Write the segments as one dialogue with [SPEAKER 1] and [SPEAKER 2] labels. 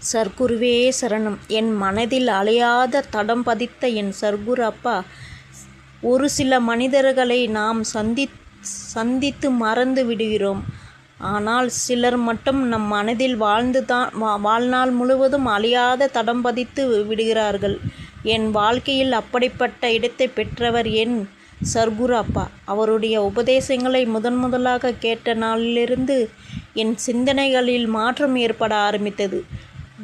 [SPEAKER 1] சர்க்குருவே சரணம். என் மனதில் அலையாத தடம் பதித்த என் சர்க்குரு அப்பா, ஒரு சில மனிதர்களை நாம் சந்தித்து மறந்து விடுகிறோம். ஆனால் சிலர் மட்டும் நம் மனதில் வாழ்நாள் முழுவதும் அழியாத தடம் பதித்து விடுகிறார்கள். என் வாழ்க்கையில் அப்படிப்பட்ட இடத்தை பெற்றவர் என் சர்க்குரு அப்பா. அவருடைய உபதேசங்களை முதலாக கேட்ட நாளிலிருந்து என் சிந்தனைகளில் மாற்றம் ஏற்பட ஆரம்பித்தது.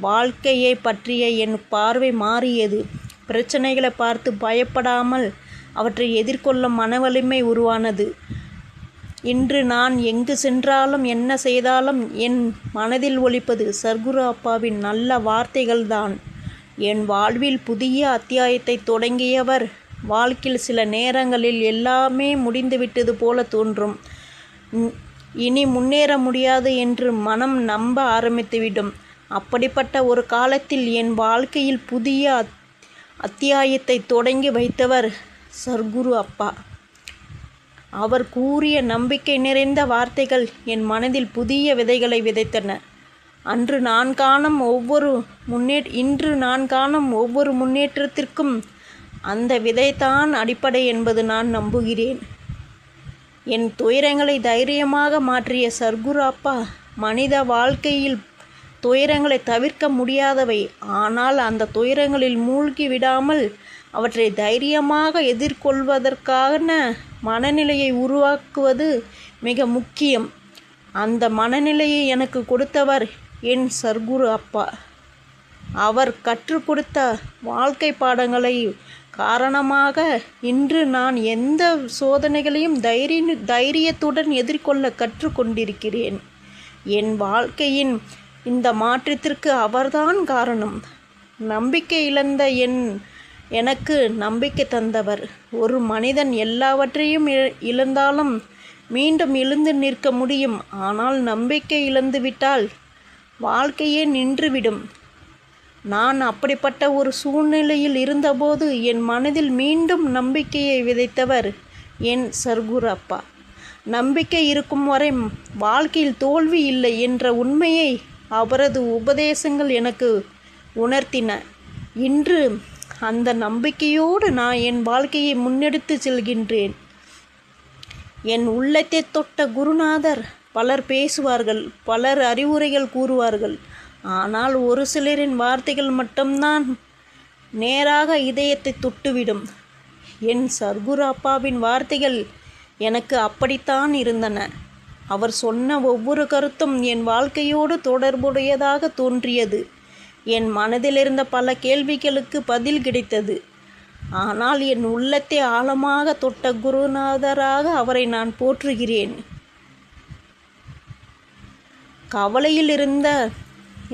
[SPEAKER 1] வாழ்க்கையை பற்றிய என் பார்வை மாறியது. பிரச்சனைகளை பார்த்து பயப்படாமல் அவற்றை எதிர்கொள்ளும் மனவலிமை உருவானது. இன்று நான் எங்கு சென்றாலும் என்ன செய்தாலும் என் மனதில் ஒலிப்பது சர்க்குரு அப்பாவின் நல்ல வார்த்தைகள்தான். என் வாழ்வில் புதிய அத்தியாயத்தை தொடங்கியவர். வாழ்க்கையில் சில நேரங்களில் எல்லாமே முடிந்துவிட்டது போல தோன்றும். இனி முன்னேற முடியாது என்று மனம் நம்ப ஆரம்பித்துவிடும். அப்படிப்பட்ட ஒரு காலத்தில் என் வாழ்க்கையில் புதிய அத்தியாயத்தை தொடங்கி வைத்தவர் சர்க்குரு அப்பா. அவர் கூறிய நம்பிக்கை நிறைந்த வார்த்தைகள் என் மனதில் புதிய விதைகளை விதைத்தன. இன்று நான் காணும் ஒவ்வொரு முன்னேற்றத்திற்கும் அந்த விதைதான் அடிப்படை என்பது நான் நம்புகிறேன். என் துயரங்களை தைரியமாக மாற்றிய சர்க்குரு அப்பா, மனித வாழ்க்கையில் துயரங்களை தவிர்க்க முடியாதவை. ஆனால் அந்த துயரங்களில் மூழ்கி விடாமல் அவற்றை தைரியமாக எதிர்கொள்வதற்கான மனநிலையை உருவாக்குவது மிக முக்கியம். அந்த மனநிலையை எனக்கு கொடுத்தவர் என் சர்க்குரு அப்பா. அவர் கற்றுக் கொடுத்த வாழ்க்கை பாடங்களை காரணமாக இன்று நான் எந்த சோதனைகளையும் தைரியத்துடன் எதிர்கொள்ள கற்றுக்கொண்டிருக்கிறேன். என் வாழ்க்கையின் இந்த மாற்றத்திற்கு அவர்தான் காரணம். நம்பிக்கை இழந்த எனக்கு நம்பிக்கை தந்தவர். ஒரு மனிதன் எல்லாவற்றையும் இழந்தாலும் மீண்டும் எழுந்து நிற்க முடியும். ஆனால் நம்பிக்கை இழந்துவிட்டால் வாழ்க்கையே நின்றுவிடும். நான் அப்படிப்பட்ட ஒரு சூழ்நிலையில் இருந்தபோது என் மனதில் மீண்டும் நம்பிக்கையை விதைத்தவர் என் சர்க்குரு அப்பா. நம்பிக்கை இருக்கும் வரை வாழ்க்கையில் தோல்வி இல்லை என்ற உண்மையை அவரது உபதேசங்கள் எனக்கு உணர்த்தின. இன்று அந்த நம்பிக்கையோடு நான் என் வாழ்க்கையை முன்னெடுத்து செல்கின்றேன். என் உள்ளத்தை தொட்ட குருநாதர் பலர் பேசுவார்கள், பலர் அறிவுரைகள் கூறுவார்கள். ஆனால் ஒரு சிலரின் வார்த்தைகள் மட்டும்தான் நேராக இதயத்தை தொட்டுவிடும். என் சர்க்குரு அப்பாவின் வார்த்தைகள் எனக்கு அப்படித்தான் இருந்தன. அவர் சொன்ன ஒவ்வொரு கருத்தும் என் வாழ்க்கையோடு தொடர்புடையதாக தோன்றியது. என் மனதில் இருந்த பல கேள்விகளுக்கு பதில் கிடைத்தது. ஆனால் என் உள்ளத்தை ஆழமாக தொட்ட குருநாதராக அவரை நான் போற்றுகிறேன். கவலையில் இருந்த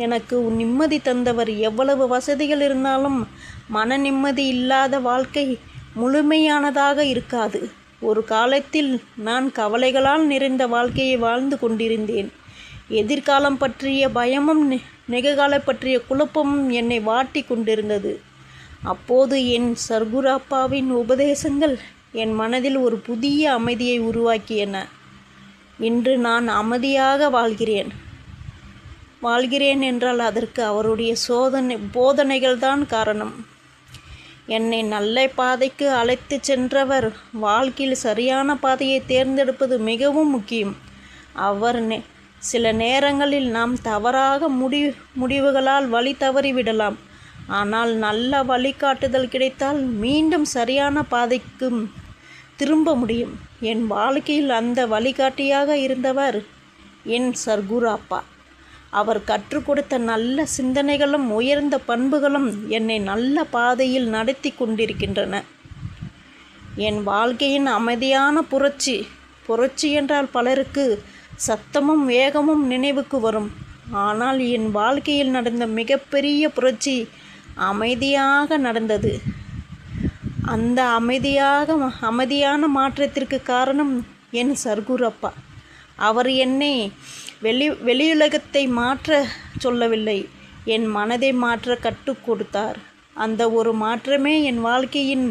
[SPEAKER 1] எனக்கு நிம்மதி தந்தவர். எவ்வளவு வசதிகள் இருந்தாலும் மன நிம்மதி இல்லாத வாழ்க்கை முழுமையானதாக இருக்காது. ஒரு காலத்தில் நான் கவலைகளால் நிறைந்த வாழ்க்கையை வாழ்ந்து கொண்டிருந்தேன். எதிர்காலம் பற்றிய பயமும் நிகழ்காலம் பற்றிய குழப்பமும் என்னை வாட்டி கொண்டிருந்தது. அப்போது என் சர்க்குரு அப்பாவின் உபதேசங்கள் என் மனதில் ஒரு புதிய அமைதியை உருவாக்கியன. இன்று நான் அமைதியாக வாழ்கிறேன் என்றால் அதற்கு அவருடைய போதனைகள்தான் காரணம். என்னை நல்ல பாதைக்கு அழைத்து சென்றவர். வாழ்க்கையில் சரியான பாதையை தேர்ந்தெடுப்பது மிகவும் முக்கியம். சில நேரங்களில் நாம் தவறாக முடிவுகளால் வழி தவறிவிடலாம். ஆனால் நல்ல வழிகாட்டுதல் கிடைத்தால் மீண்டும் சரியான பாதைக்கு திரும்ப முடியும். என் வாழ்க்கையில் அந்த வழிகாட்டியாக இருந்தவர் என் சர்க்குரு அப்பா. அவர் கற்றுக் கொடுத்த நல்ல சிந்தனைகளும் உயர்ந்த பண்புகளும் என்னை நல்ல பாதையில் நடத்தி கொண்டிருக்கின்றன. என் வாழ்க்கையின் அமைதியான புரட்சி என்றால் பலருக்கு சத்தமும் வேகமும் நினைவுக்கு வரும். ஆனால் என் வாழ்க்கையில் நடந்த மிகப்பெரிய புரட்சி அமைதியாக நடந்தது. அந்த அமைதியான மாற்றத்திற்கு காரணம் என் சர்க்குரு அப்பா. அவர் என்னை வெளியுலகத்தை மாற்ற சொல்லவில்லை, என் மனதை மாற்ற கற்றுக் கொடுத்தார். அந்த ஒரு மாற்றமே என் வாழ்க்கையின்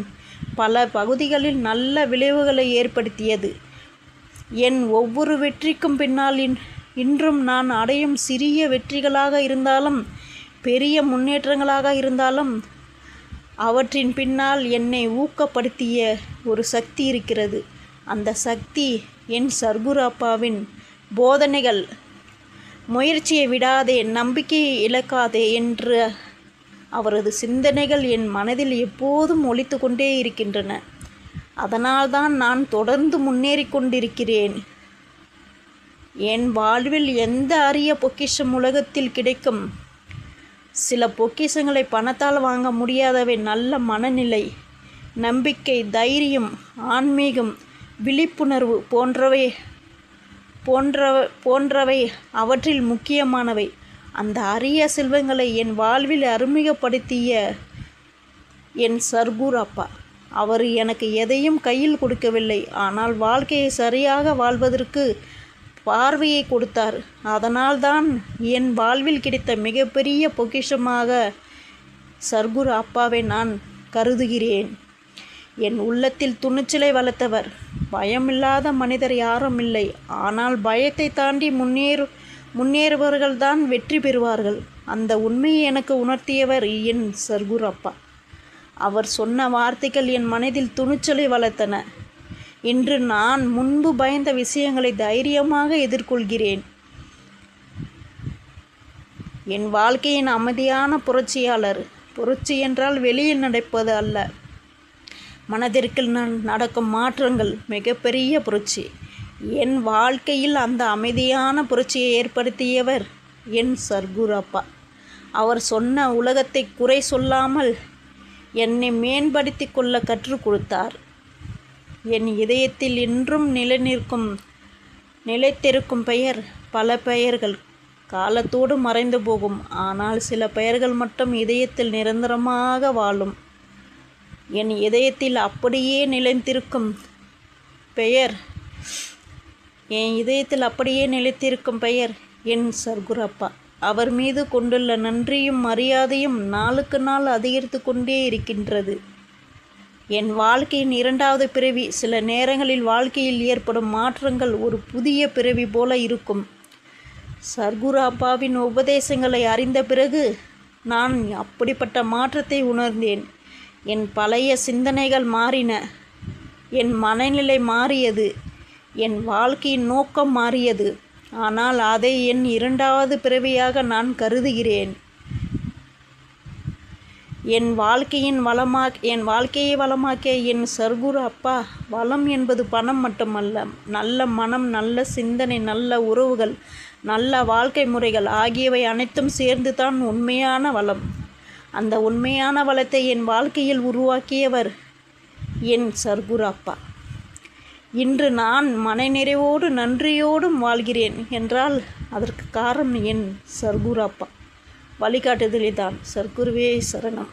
[SPEAKER 1] பல பகுதிகளில் நல்ல விளைவுகளை ஏற்படுத்தியது. என் ஒவ்வொரு வெற்றிக்கும் பின்னால் இன்றும் நான் அடையும் சிறிய வெற்றிகளாக இருந்தாலும் பெரிய முன்னேற்றங்களாக இருந்தாலும் அவற்றின் பின்னால் என்னை ஊக்கப்படுத்திய ஒரு சக்தி இருக்கிறது. அந்த சக்தி என் சர்க்குரு அப்பாவின் போதனைகள். முயற்சியை விடாதே, நம்பிக்கையை இழக்காதே என்ற அவரது சிந்தனைகள் என் மனதில் எப்போதும் ஒலித்து கொண்டே இருக்கின்றன. அதனால்தான் நான் தொடர்ந்து முன்னேறி கொண்டிருக்கிறேன். என் வாழ்வில் எந்த அரிய பொக்கிஷம் உலகத்தில் கிடைக்கும். சில பொக்கிஷங்களை பணத்தால் வாங்க முடியாதவை. நல்ல மனநிலை, நம்பிக்கை, தைரியம், ஆன்மீகம், விழிப்புணர்வு போன்றவை அவற்றில் முக்கியமானவை. அந்த அரிய செல்வங்களை என் வாழ்வில் அறிமுகப்படுத்திய என் சர்க்குரு அப்பா. அவர் எனக்கு எதையும் கையில் கொடுக்கவில்லை, ஆனால் வாழ்க்கையை சரியாக வாழ்வதற்கு பார்வையை கொடுத்தார். அதனால்தான் என் வாழ்வில் கிடைத்த மிகப்பெரிய பொக்கிஷமாக சர்க்குரு அப்பாவை நான் கருதுகிறேன். என் உள்ளத்தில் துணிச்சலை வளர்த்தவர். பயமில்லாத மனிதர் யாரும் இல்லை. ஆனால் பயத்தை தாண்டி முன்னேறுபவர்கள்தான் வெற்றி பெறுவார்கள். அந்த உண்மையை எனக்கு உணர்த்தியவர் என் சர்க்குரு அப்பா. அவர் சொன்ன வார்த்தைகள் என் மனதில் துணிச்சலை வளர்த்தன. இன்று நான் முன்பு பயந்த விஷயங்களை தைரியமாக எதிர்கொள்கிறேன். என் வாழ்க்கையின் அமைதியான புரட்சியாளர். புரட்சி என்றால் வெளியில் நடப்பது அல்ல, மனதிற்குள் நடக்கும் மாற்றங்கள் மிகப்பெரிய புரட்சி. என் வாழ்க்கையில் அந்த அமைதியான புரட்சியை ஏற்படுத்தியவர் என் சர்க்குரு அப்பா. அவர் சொன்ன உலகத்தை குறை சொல்லாமல் என்னை மேம்படுத்தி கொள்ள கற்றுக் கொடுத்தார். என் இதயத்தில் இன்றும் நிலைத்திருக்கும் பெயர். பல பெயர்கள் காலத்தோடு மறைந்து போகும், ஆனால் சில பெயர்கள் மட்டும் இதயத்தில் நிரந்தரமாக வாழும். என் இதயத்தில் அப்படியே நிலைத்திருக்கும் பெயர் என் சர்க்குரு அப்பா. அவர் மீது கொண்டுள்ள நன்றியும் மரியாதையும் நாளுக்கு நாள் அதிகரித்து கொண்டே இருக்கின்றது. என் வாழ்க்கையின் இரண்டாவது பிறவி. சில நேரங்களில் வாழ்க்கையில் ஏற்படும் மாற்றங்கள் ஒரு புதிய பிறவி போல இருக்கும். சர்க்குரு அப்பாவின் உபதேசங்களை அறிந்த பிறகு நான் அப்படிப்பட்ட மாற்றத்தை உணர்ந்தேன். என் பழைய சிந்தனைகள் மாறின, என் மனநிலை மாறியது, என் வாழ்க்கையின் நோக்கம் மாறியது. ஆனால் அதை என் இரண்டாவது பிறவியாக நான் கருதுகிறேன். என் வாழ்க்கையை வளமாக்கிய என் சர்க்குரு அப்பா. வளம் என்பது பணம் மட்டுமல்ல, நல்ல மனம், நல்ல சிந்தனை, நல்ல உறவுகள், நல்ல வாழ்க்கை முறைகள் ஆகியவை அனைத்தும் சேர்ந்து தான் உண்மையான வளம். அந்த உண்மையான வளத்தை என் வாழ்க்கையில் உருவாக்கியவர் என் சர்க்குரு அப்பா. இன்று நான் மனநிறைவோடு நன்றியோடும் வாழ்கிறேன் என்றால் அதற்கு காரணம் என் சர்க்குரு அப்பா வழிகாட்டுதலே தான். சர்க்குருவே சரணம்.